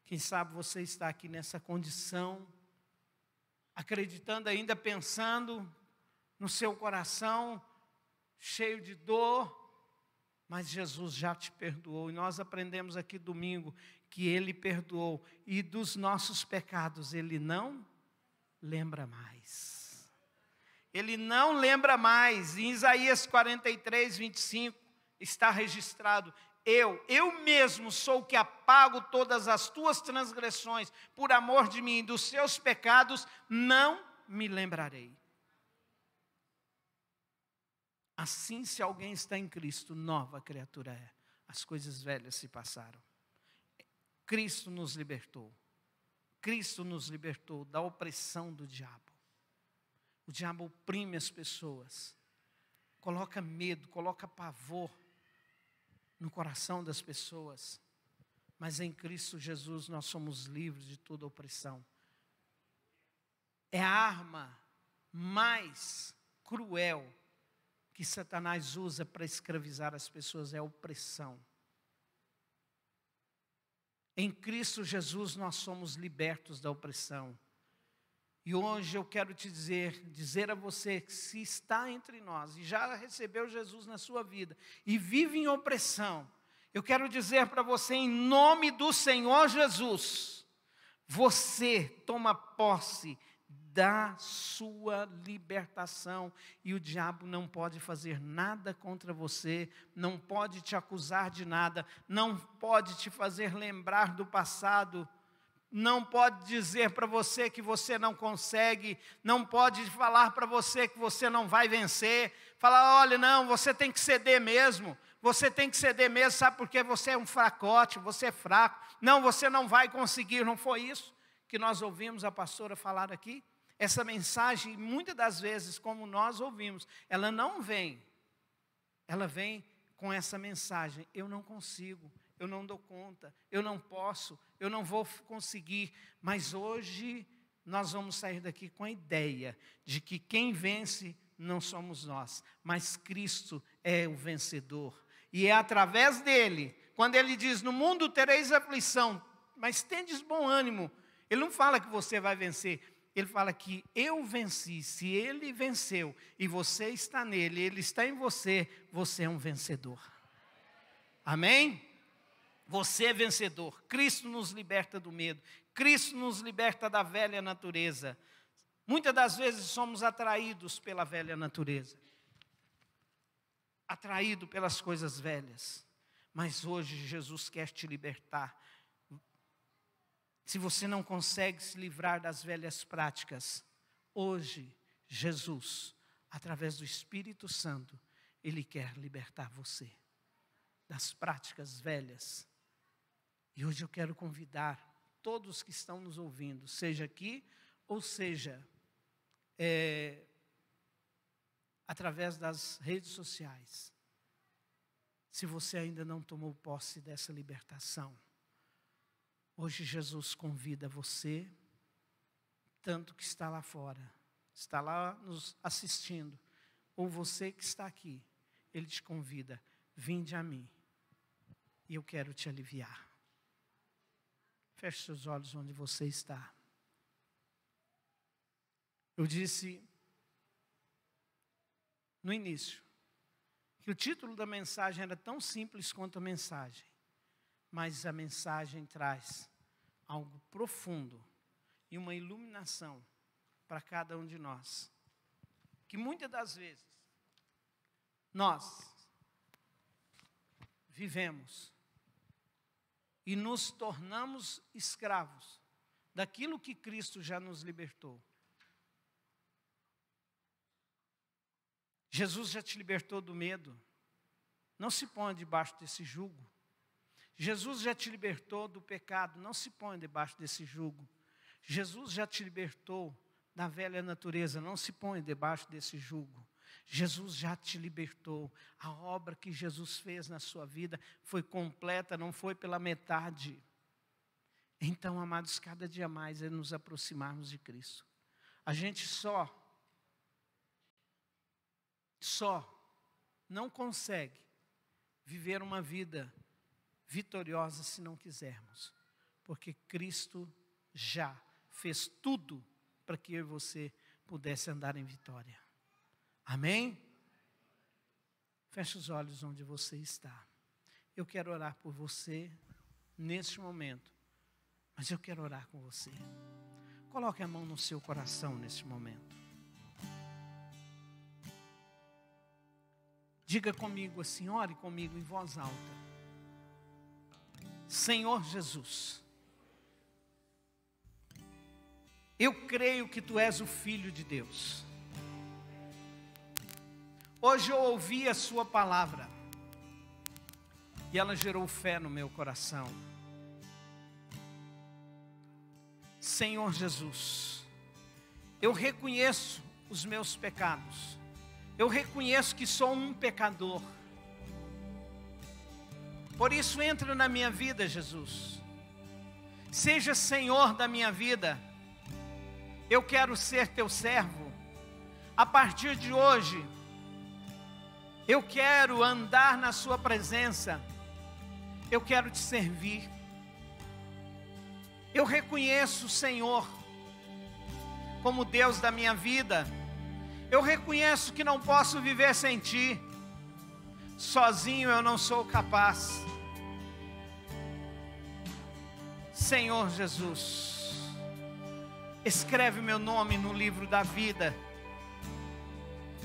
Quem sabe você está aqui nessa condição, acreditando ainda, pensando no seu coração, cheio de dor, mas Jesus já te perdoou. E nós aprendemos aqui domingo que Ele perdoou. E dos nossos pecados Ele não lembra mais. Ele não lembra mais. Em Isaías 43, 25, está registrado: eu mesmo sou o que apago todas as tuas transgressões, por amor de mim, dos seus pecados não me lembrarei. Assim, se alguém está em Cristo, nova criatura é. As coisas velhas se passaram. Cristo nos libertou. Cristo nos libertou da opressão do diabo. O diabo oprime as pessoas, coloca medo, coloca pavor no coração das pessoas. Mas em Cristo Jesus nós somos livres de toda opressão. É a arma mais cruel que Satanás usa para escravizar as pessoas, é a opressão. Em Cristo Jesus nós somos libertos da opressão. E hoje eu quero te dizer a você que se está entre nós e já recebeu Jesus na sua vida e vive em opressão, eu quero dizer para você, em nome do Senhor Jesus, você toma posse da sua libertação e o diabo não pode fazer nada contra você, não pode te acusar de nada, não pode te fazer lembrar do passado, não pode dizer para você que você não consegue, não pode falar para você que você não vai vencer, falar, olha, não, você tem que ceder mesmo, sabe por quê? Você é um fracote, você é fraco, não, você não vai conseguir, não foi isso que nós ouvimos a pastora falar aqui? Essa mensagem, muitas das vezes, como nós ouvimos, ela não vem, ela vem com essa mensagem, eu não consigo, eu não dou conta, eu não posso, eu não vou conseguir. Mas hoje nós vamos sair daqui com a ideia de que quem vence não somos nós, mas Cristo é o vencedor. E é através dele, quando ele diz, no mundo tereis aflição, mas tendes bom ânimo. Ele não fala que você vai vencer, ele fala que eu venci. Se ele venceu e você está nele, ele está em você, você é um vencedor. Amém? Você é vencedor. Cristo nos liberta do medo. Cristo nos liberta da velha natureza. Muitas das vezes somos atraídos pela velha natureza. Atraído pelas coisas velhas. Mas hoje Jesus quer te libertar. Se você não consegue se livrar das velhas práticas, hoje Jesus, através do Espírito Santo, Ele quer libertar você das práticas velhas. E hoje eu quero convidar todos que estão nos ouvindo, seja aqui ou seja através das redes sociais. Se você ainda não tomou posse dessa libertação, hoje Jesus convida você, tanto que está lá fora, está lá nos assistindo, ou você que está aqui, Ele te convida, vinde a mim, e eu quero te aliviar. Feche seus olhos onde você está. Eu disse no início que o título da mensagem era tão simples quanto a mensagem, mas a mensagem traz algo profundo e uma iluminação para cada um de nós, que muitas das vezes nós vivemos e nos tornamos escravos daquilo que Cristo já nos libertou. Jesus já te libertou do medo. Não se ponha debaixo desse jugo. Jesus já te libertou do pecado. Não se ponha debaixo desse jugo. Jesus já te libertou da velha natureza. Não se ponha debaixo desse jugo. Jesus já te libertou. A obra que Jesus fez na sua vida foi completa, não foi pela metade. Então, amados, cada dia mais é nos aproximarmos de Cristo. A gente só não consegue viver uma vida vitoriosa se não quisermos, porque Cristo já fez tudo para que eu e você pudesse andar em vitória. Amém? Feche os olhos onde você está. Eu quero orar por você neste momento, mas eu quero orar com você. Coloque a mão no seu coração neste momento. Diga comigo assim, ore comigo em voz alta. Senhor Jesus, eu creio que Tu és o Filho de Deus. Hoje eu ouvi a Sua palavra e ela gerou fé no meu coração. Senhor Jesus, eu reconheço os meus pecados. Eu reconheço que sou um pecador. Por isso entra na minha vida, Jesus. Seja Senhor da minha vida. Eu quero ser Teu servo. A partir de hoje, eu quero andar na Sua presença. Eu quero Te servir. Eu reconheço o Senhor como Deus da minha vida. Eu reconheço que não posso viver sem Ti. Sozinho eu não sou capaz. Senhor Jesus, escreve meu nome no livro da vida.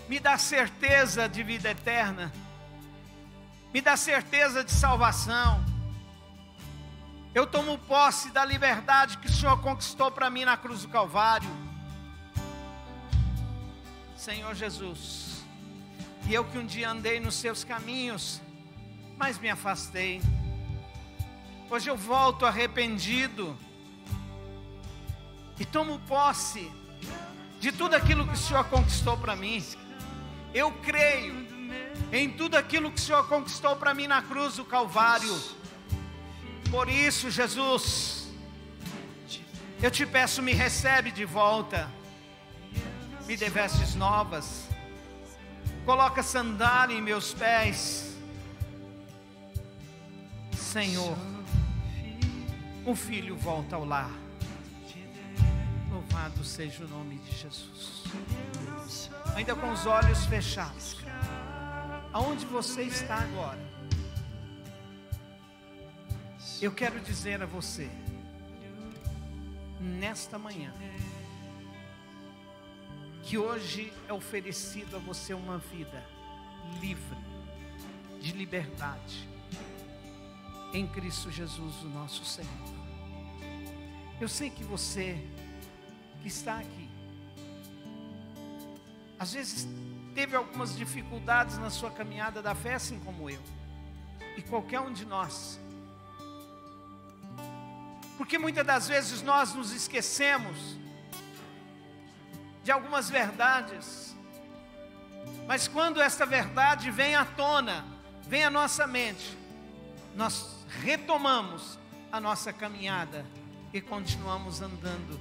Me dá certeza de vida eterna. Me dá certeza de salvação. Eu tomo posse da liberdade que o Senhor conquistou para mim na cruz do Calvário. Senhor Jesus, e eu que um dia andei nos Seus caminhos, mas me afastei. Hoje eu volto arrependido e tomo posse de tudo aquilo que o Senhor conquistou para mim. Eu creio em tudo aquilo que o Senhor conquistou para mim na cruz do Calvário. Por isso, Jesus, eu Te peço, me recebe de volta. Me dê vestes novas. Coloca sandália em meus pés. Senhor, o filho volta ao lar. Louvado seja o nome de Jesus. Ainda com os olhos fechados, aonde você está agora, eu quero dizer a você, nesta manhã, que hoje é oferecido a você uma vida livre, de liberdade, em Cristo Jesus, o nosso Senhor. Eu sei que você que está aqui, Às vezes teve algumas dificuldades na sua caminhada da fé, assim como eu. E qualquer um de nós. Porque muitas das vezes nós nos esquecemos de algumas verdades. Mas quando esta verdade vem à tona, vem à nossa mente, nós retomamos a nossa caminhada e continuamos andando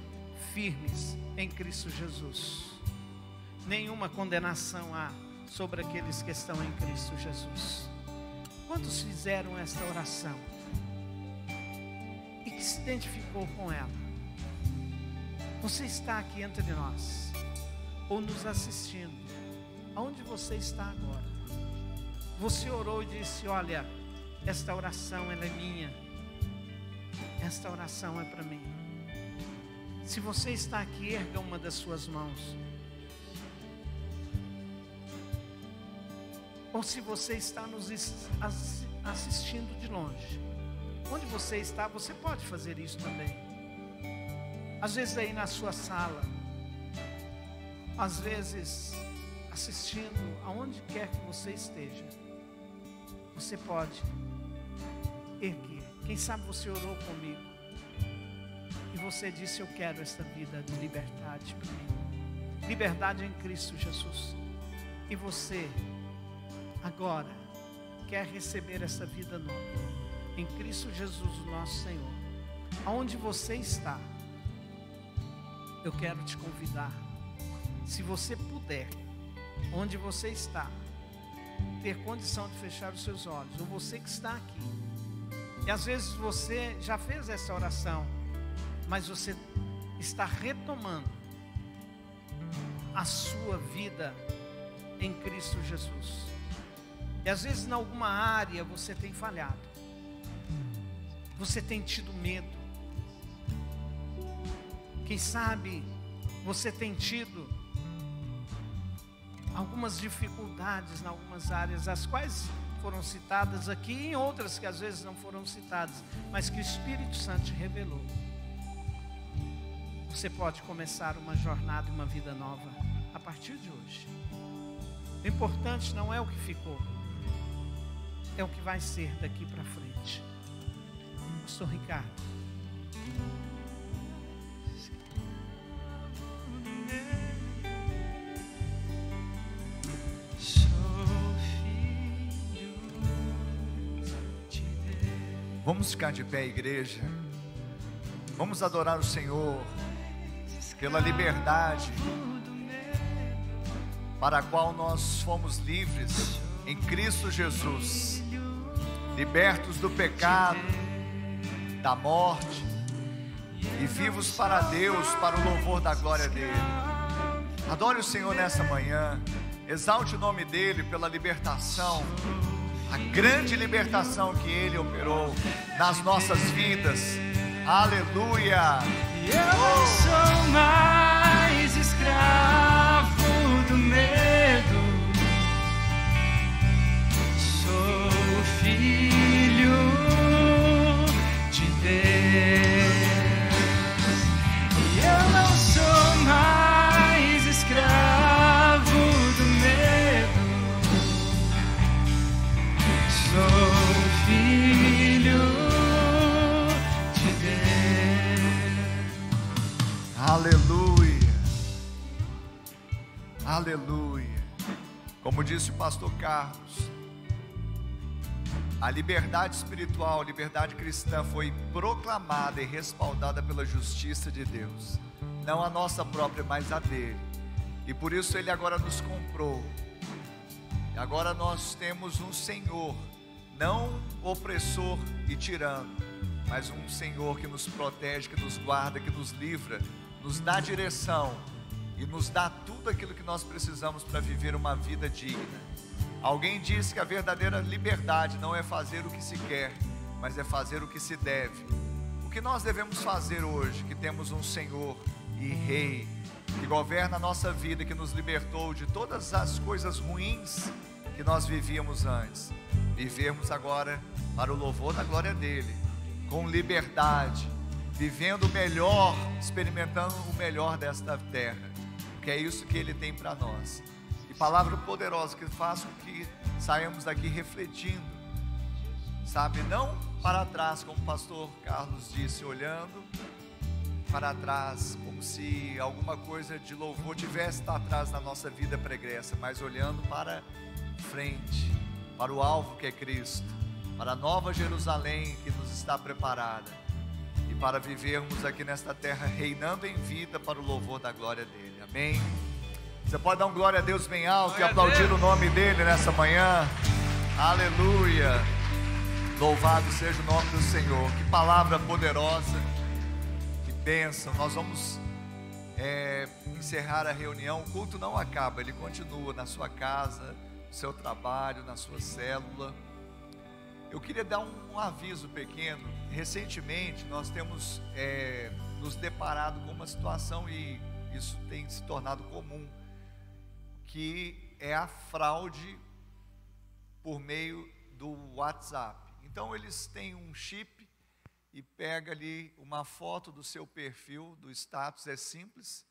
firmes em Cristo Jesus. Nenhuma condenação há sobre aqueles que estão em Cristo Jesus. Quantos fizeram esta oração e que se identificou com ela? Você está aqui entre nós ou nos assistindo? Aonde você está agora? Você orou e disse: olha, esta oração ela é minha, esta oração é para mim. Se você está aqui, erga uma das suas mãos. Ou se você está nos assistindo de longe, onde você está, você pode fazer isso também. Às vezes aí na sua sala, às vezes assistindo aonde quer que você esteja, você pode erguer. Quem sabe você orou comigo e você disse: eu quero esta vida de liberdade para mim, liberdade em Cristo Jesus. E você agora quer receber essa vida nova em Cristo Jesus, o nosso Senhor. Aonde você está, eu quero te convidar, se você puder, onde você está, ter condição de fechar os seus olhos, ou você que está aqui, e às vezes você já fez essa oração, mas você está retomando a sua vida em Cristo Jesus. E às vezes em alguma área você tem falhado, você tem tido medo, quem sabe você tem tido algumas dificuldades em algumas áreas, as quais foram citadas aqui, e em outras que às vezes não foram citadas, mas que o Espírito Santo te revelou. Você pode começar uma jornada e uma vida nova a partir de hoje. O importante não é o que ficou, é o que vai ser daqui para frente. Pastor Ricardo. Vamos ficar de pé, igreja. Vamos adorar o Senhor pela liberdade para a qual nós fomos livres em Cristo Jesus, libertos do pecado, da morte e vivos para Deus, para o louvor da glória dele. Adore o Senhor nessa manhã, exalte o nome dele pela libertação, a grande libertação que ele operou nas nossas vidas. Aleluia! Eu não sou mais escravo do medo, sou filho de Deus. Eu não sou mais escravo do medo, sou filho de Deus. Aleluia, aleluia. Como disse o pastor Carlos, a liberdade espiritual, a liberdade cristã foi proclamada e respaldada pela justiça de Deus, não a nossa própria, mas a dele. E por isso ele agora nos comprou. E agora nós temos um Senhor, não opressor e tirano, mas um Senhor que nos protege, que nos guarda, que nos livra, nos dá direção e nos dá tudo aquilo que nós precisamos para viver uma vida digna. Alguém disse que a verdadeira liberdade não é fazer o que se quer, mas é fazer o que se deve. O que nós devemos fazer hoje, que temos um Senhor e Rei, que governa a nossa vida, que nos libertou de todas as coisas ruins que nós vivíamos antes, vivermos agora para o louvor da glória dele, com liberdade, vivendo o melhor, experimentando o melhor desta terra. porque é isso que Ele tem para nós. E palavra poderosa que faz com que saiamos daqui refletindo, sabe, não para trás, como o pastor Carlos disse, olhando para trás, como se alguma coisa de louvor tivesse atrás da nossa vida pregressa, mas olhando para frente, para o alvo que é Cristo, para a nova Jerusalém que nos está preparada, e para vivermos aqui nesta terra, reinando em vida para o louvor da glória dEle, amém? Você pode dar um glória a Deus bem alto e aplaudir o nome dEle nessa manhã, aleluia, louvado seja o nome do Senhor. Que palavra poderosa, que bênção. Nós vamos encerrar a reunião. O culto não acaba, ele continua na sua casa, no seu trabalho, na sua célula. Eu queria dar um aviso pequeno. Recentemente nós temos nos deparado com uma situação, e isso tem se tornado comum, que é a fraude por meio do WhatsApp. Então eles têm um chip e pega ali uma foto do seu perfil, do status, é simples,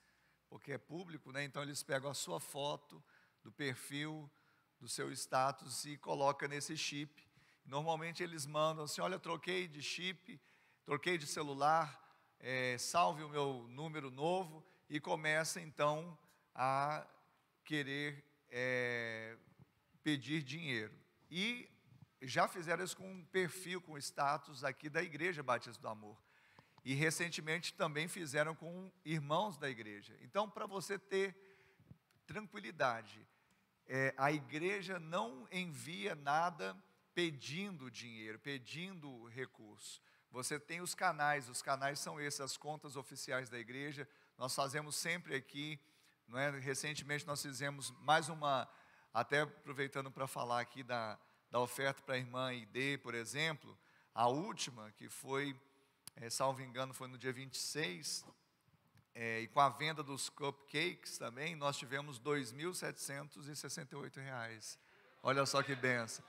porque é público, né? Então eles pegam a sua foto do perfil, do seu status e colocam nesse chip. Normalmente eles mandam assim: olha, troquei de chip, troquei de celular, salve o meu número novo, e começa então a querer pedir dinheiro. E já fizeram isso com um perfil, com status aqui da Igreja Batista do Amor. E recentemente também fizeram com irmãos da igreja. Então, para você ter tranquilidade, a igreja não envia nada pedindo dinheiro, pedindo recurso. Você tem os canais são esses, as contas oficiais da igreja. Nós fazemos sempre aqui, não é? Recentemente nós fizemos mais uma, até aproveitando para falar aqui da oferta para a irmã ID, por exemplo, a última, que foi, salvo engano, foi no dia 26, e com a venda dos cupcakes também, nós tivemos R$ 2.768. Olha só que benção.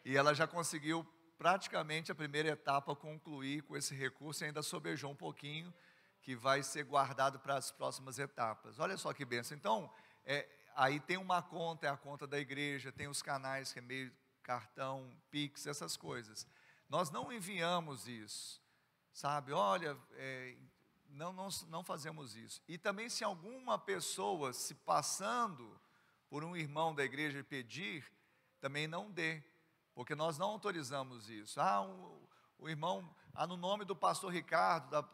E ela já conseguiu praticamente a primeira etapa concluir com esse recurso, e ainda sobejou um pouquinho, que vai ser guardado para as próximas etapas. Olha só que benção. Então, aí tem uma conta, é a conta da igreja, tem os canais, que é meio cartão, Pix, essas coisas. Nós não enviamos isso, sabe? Olha, não fazemos isso. E também, se alguma pessoa se passando por um irmão da igreja pedir, também não dê, porque nós não autorizamos isso. O irmão, no nome do pastor Ricardo,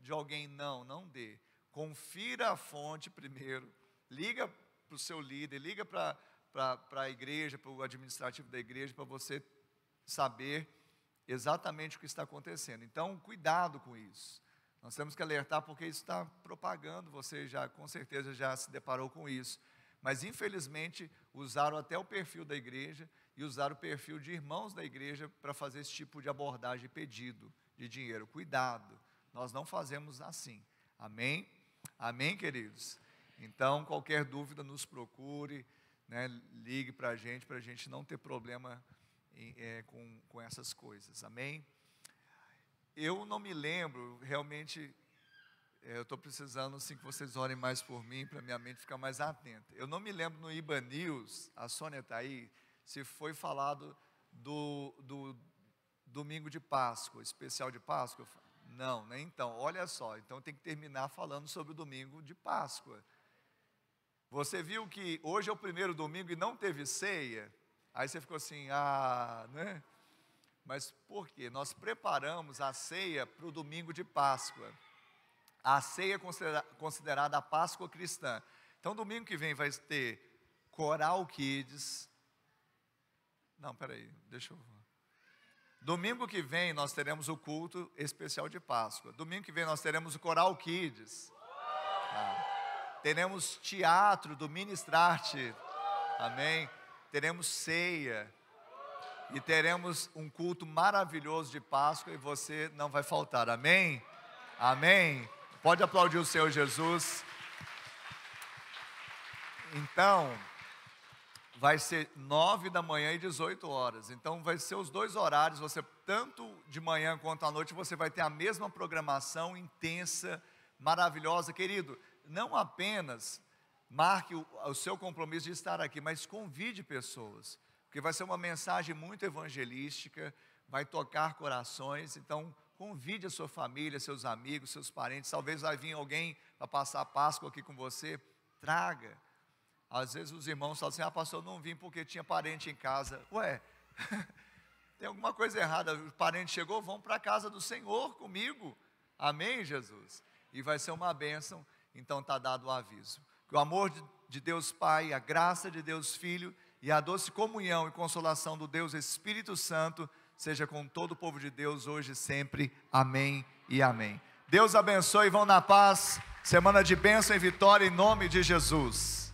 de alguém, não dê. Confira a fonte primeiro, liga para o seu líder, liga para a igreja, para o administrativo da igreja, para você saber exatamente o que está acontecendo. Então, cuidado com isso. Nós temos que alertar, porque isso está propagando, você já, com certeza, já se deparou com isso. Mas, infelizmente, usaram até o perfil da igreja e usaram o perfil de irmãos da igreja para fazer esse tipo de abordagem e pedido de dinheiro. Cuidado, nós não fazemos assim. Amém? Amém, queridos? Então, qualquer dúvida, nos procure, né, ligue para a gente não ter problema com essas coisas, amém? Eu não me lembro, realmente, eu estou precisando assim, que vocês orem mais por mim, para minha mente ficar mais atenta. Eu não me lembro no IBA News, a Sônia está aí, se foi falado do domingo de Páscoa, especial de Páscoa. Não, né? Então, olha só, então tem que terminar falando sobre o domingo de Páscoa. Você viu que hoje é o primeiro domingo e não teve ceia? Aí você ficou assim, né? Mas por quê? Nós preparamos a ceia para o domingo de Páscoa. A ceia é considerada a Páscoa cristã. Então, domingo que vem vai ter Coral Kids. Não, peraí, deixa eu... Domingo que vem nós teremos o culto especial de Páscoa. Domingo que vem nós teremos o Coral Kids. Teremos teatro do Ministrarte, amém? Teremos ceia e teremos um culto maravilhoso de Páscoa, e você não vai faltar, amém? Amém? Pode aplaudir o Senhor Jesus. Então, vai ser 9 da manhã e 18 horas, então vai ser os dois horários, você tanto de manhã quanto à noite, você vai ter a mesma programação intensa, maravilhosa, querido. Não apenas marque o seu compromisso de estar aqui, mas convide pessoas, porque vai ser uma mensagem muito evangelística, vai tocar corações. Então convide a sua família, seus amigos, seus parentes. Talvez vai vir alguém para passar a Páscoa aqui com você, traga. Às vezes os irmãos falam assim: pastor, eu não vim porque tinha parente em casa. Ué, tem alguma coisa errada, o parente chegou, vão para a casa do Senhor comigo, amém, Jesus? E vai ser uma bênção. Então está dado o aviso. Que o amor de Deus Pai, a graça de Deus Filho e a doce comunhão e consolação do Deus Espírito Santo seja com todo o povo de Deus hoje e sempre, amém e amém. Deus abençoe, vão na paz, semana de bênção e vitória em nome de Jesus.